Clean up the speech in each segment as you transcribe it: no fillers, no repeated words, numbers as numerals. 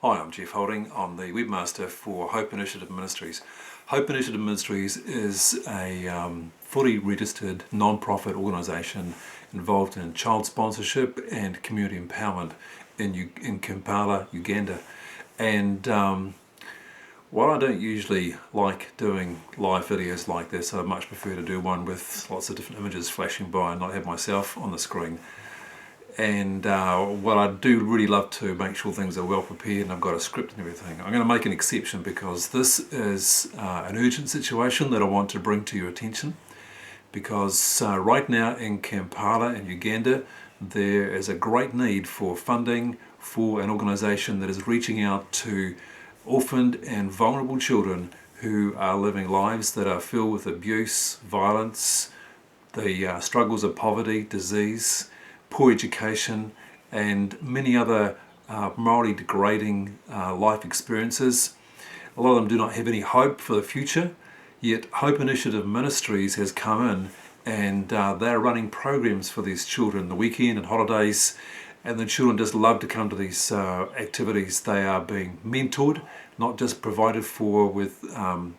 Hi, I'm Jeff Holding. I'm the webmaster for Hope Initiative Ministries. Hope Initiative Ministries is a fully registered non-profit organisation involved in child sponsorship and community empowerment in Kampala, Uganda. And while I don't usually like doing live videos like this, I much prefer to do one with lots of different images flashing by and not have myself on the screen. And what I do really love to make sure things are well prepared and I've got a script and everything. I'm going to make an exception because this is an urgent situation that I want to bring to your attention, because right now in Kampala in Uganda there is a great need for funding for an organisation that is reaching out to orphaned and vulnerable children who are living lives that are filled with abuse, violence, the struggles of poverty, disease, poor education, and many other morally degrading life experiences. A lot of them do not have any hope for the future, yet Hope Initiative Ministries has come in and they're running programs for these children the weekend and holidays, and the children just love to come to these activities. They are being mentored, not just provided for with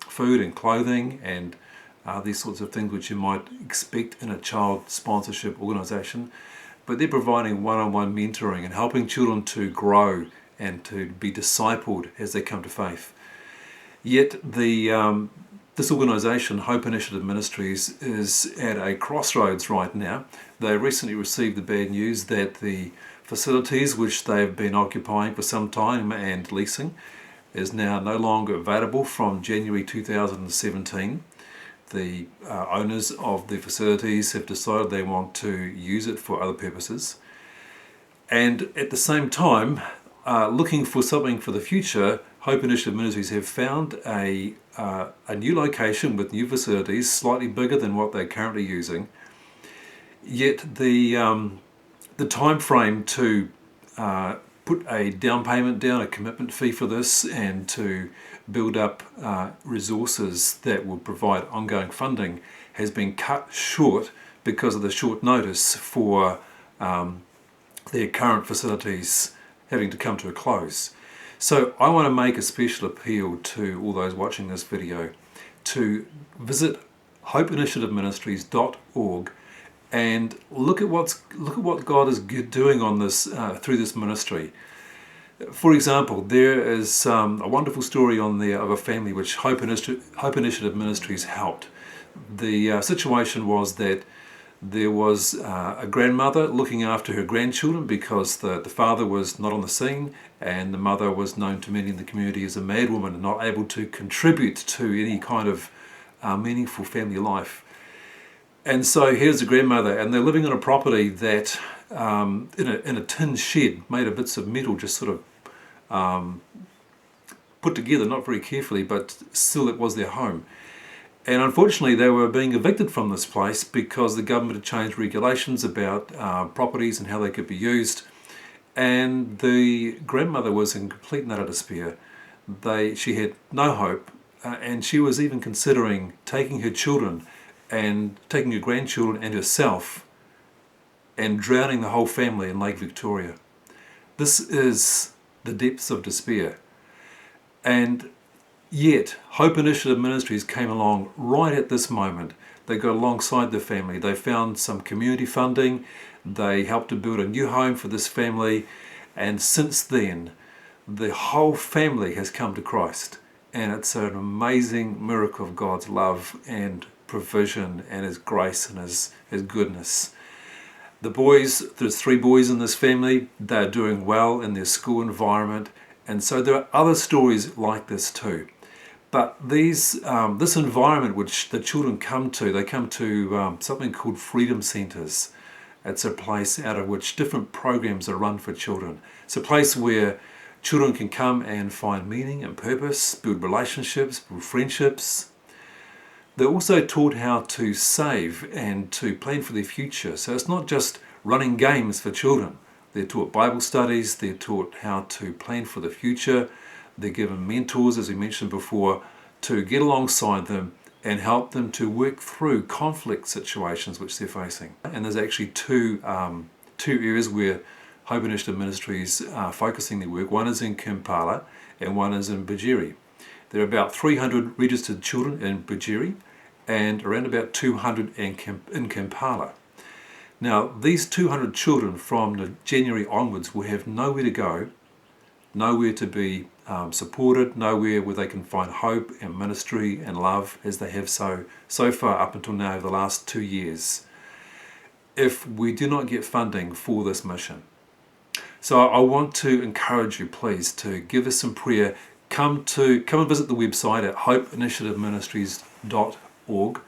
food and clothing and these sorts of things which you might expect in a child sponsorship organisation, but they're providing one-on-one mentoring and helping children to grow and to be discipled as they come to faith. Yet this organisation, Hope Initiative Ministries, is at a crossroads right now. They recently received the bad news that the facilities which they've been occupying for some time and leasing is now no longer available from January 2017. The owners of the facilities have decided they want to use it for other purposes. And at the same time, looking for something for the future, Hope Initiative Ministries have found a new location with new facilities, slightly bigger than what they're currently using. Yet the time frame to put a down payment down, a commitment fee for this, and to build up resources that will provide ongoing funding has been cut short because of the short notice for their current facilities having to come to a close. So I want to make a special appeal to all those watching this video to visit hopeinitiativeministries.org and look at what God is doing on this through this ministry. For example, there is a wonderful story on there of a family which Hope Initiative Ministries helped. The situation was that there was a grandmother looking after her grandchildren because the father was not on the scene, and the mother was known to many in the community as a madwoman and not able to contribute to any kind of meaningful family life. And so here's the grandmother, and they're living on a property that in a tin shed made of bits of metal, just sort of put together, not very carefully, but still it was their home. And unfortunately they were being evicted from this place because the government had changed regulations about properties and how they could be used. And the grandmother was in complete and utter despair. She had no hope, and she was even considering taking her children and taking her grandchildren and herself and drowning the whole family in Lake Victoria. This is the depths of despair. And yet, Hope Initiative Ministries came along right at this moment. They got alongside the family. They found some community funding. They helped to build a new home for this family. And since then, the whole family has come to Christ. And it's an amazing miracle of God's love and provision and His grace and His goodness. The boys, there's 3 boys in this family, they're doing well in their school environment, and so there are other stories like this too. But this environment which the children come to, they come to something called Freedom Centres. It's a place out of which different programs are run for children. It's a place where children can come and find meaning and purpose, build relationships, build friendships. They're also taught how to save and to plan for their future. So it's not just running games for children. They're taught Bible studies, they're taught how to plan for the future. They're given mentors, as we mentioned before, to get alongside them and help them to work through conflict situations which they're facing. And there's actually two areas where Hope Initiative Ministries are focusing their work. One is in Kampala and one is in Bujiri. There are about 300 registered children in Bujiri and around about 200 in Kampala. Now, these 200 children from January onwards will have nowhere to go, nowhere to be supported, nowhere where they can find hope and ministry and love as they have so far up until now over the last 2 years, if we do not get funding for this mission. So I want to encourage you, please, to give us some prayer. Come and visit the website at hopeinitiativeministries.org.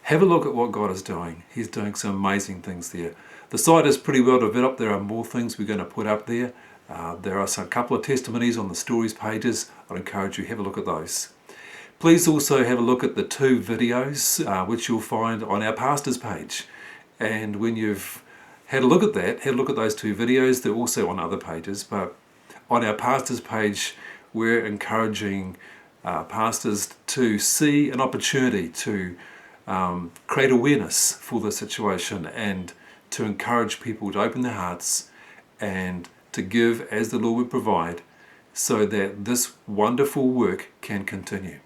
Have a look at what God is doing. He's doing some amazing things there. The site is pretty well developed. There are more things we're going to put up there. There are a couple of testimonies on the stories pages. I'd encourage you to have a look at those. Please also have a look at the 2 videos which you'll find on our pastors page. And when you've had a look at that, have a look at those 2 videos. They're also on other pages, but on our pastors page, we're encouraging pastors to see an opportunity to create awareness for the situation and to encourage people to open their hearts and to give as the Lord would provide so that this wonderful work can continue.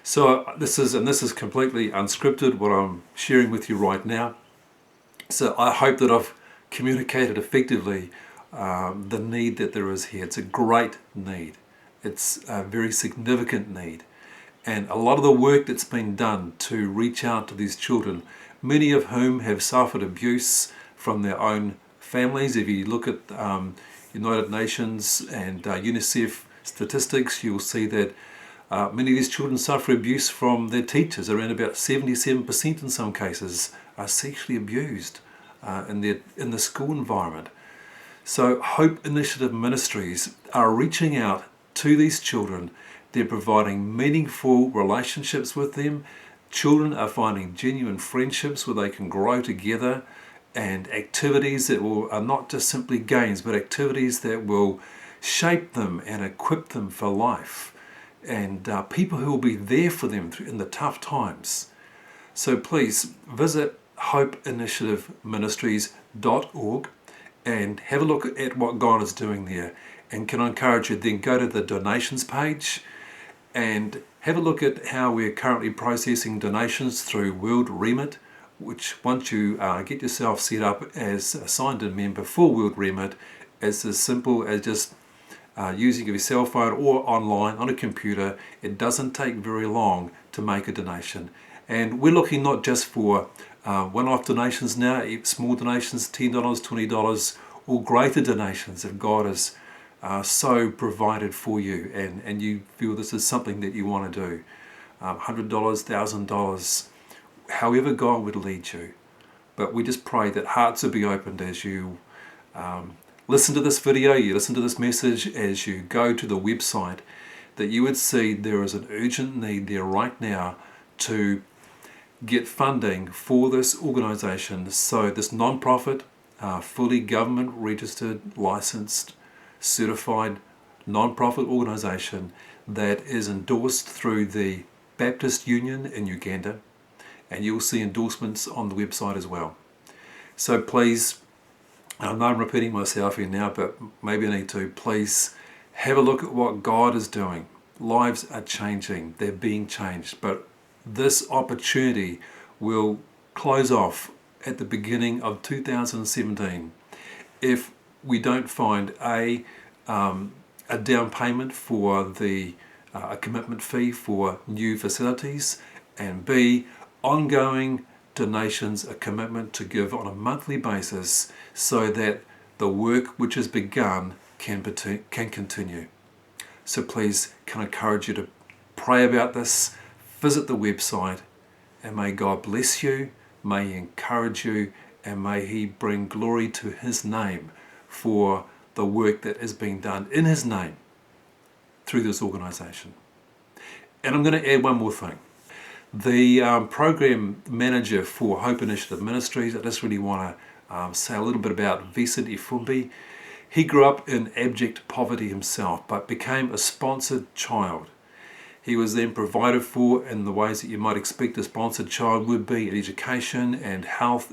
So this is completely unscripted, what I'm sharing with you right now. So I hope that I've communicated effectively the need that there is here. It's a great need. It's a very significant need. And a lot of the work that's been done to reach out to these children, many of whom have suffered abuse from their own families. If you look at United Nations and UNICEF statistics, you'll see that many of these children suffer abuse from their teachers. Around about 77% in some cases are sexually abused in the school environment. So Hope Initiative Ministries are reaching out to these children. They're providing meaningful relationships with them. Children are finding genuine friendships where they can grow together, and activities that are not just simply games, but activities that will shape them and equip them for life, and people who will be there for them in the tough times. So please visit hopeinitiativeministries.org and have a look at what God is doing there. And can I encourage you, then go to the donations page and have a look at how we're currently processing donations through World Remit, which once you get yourself set up as a signed-in member for World Remit, it's as simple as just using your cell phone or online on a computer. It doesn't take very long to make a donation. And we're looking not just for one-off donations now, small donations, $10, $20, or greater donations if God has so provided for you and you feel this is something that you want to do. $100, $1,000, however God would lead you. But we just pray that hearts will be opened as you listen to this video, you listen to this message, as you go to the website, that you would see there is an urgent need there right now to get funding for this organisation. So this non-profit, fully government registered, licensed, certified non-profit organisation that is endorsed through the Baptist Union in Uganda, and you'll see endorsements on the website as well. So please, I know I'm repeating myself here now, but maybe I need to, please have a look at what God is doing. Lives are changing, they're being changed, but this opportunity will close off at the beginning of 2017 if we don't find a down payment for a commitment fee for new facilities, and B, ongoing donations, a commitment to give on a monthly basis so that the work which has begun can continue. So please, can I encourage you to pray about this, visit the website, and may God bless you, may He encourage you, and may He bring glory to His name for the work that is being done in His name through this organisation. And I'm going to add one more thing. The program manager for Hope Initiative Ministries, I just really want to say a little bit about Vincent Ifumbi. He grew up in abject poverty himself, but became a sponsored child. He was then provided for in the ways that you might expect a sponsored child would be, in education and health,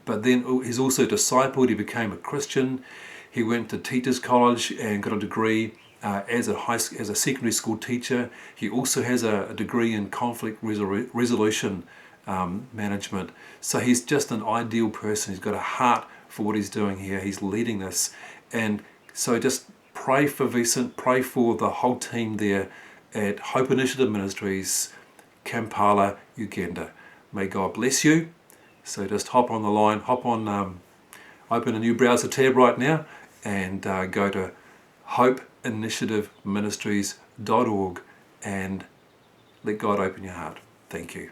but but then he's also discipled. He became a Christian. He went to Teachers College and got a degree as a secondary school teacher. He also has a degree in conflict resolution management. So he's just an ideal person. He's got a heart for what he's doing here. He's leading this. And so just pray for Vicent, pray for the whole team there at Hope Initiative Ministries, Kampala, Uganda. May God bless you. So just hop on the line, open a new browser tab right now and go to hopeinitiativeministries.org and let God open your heart. Thank you.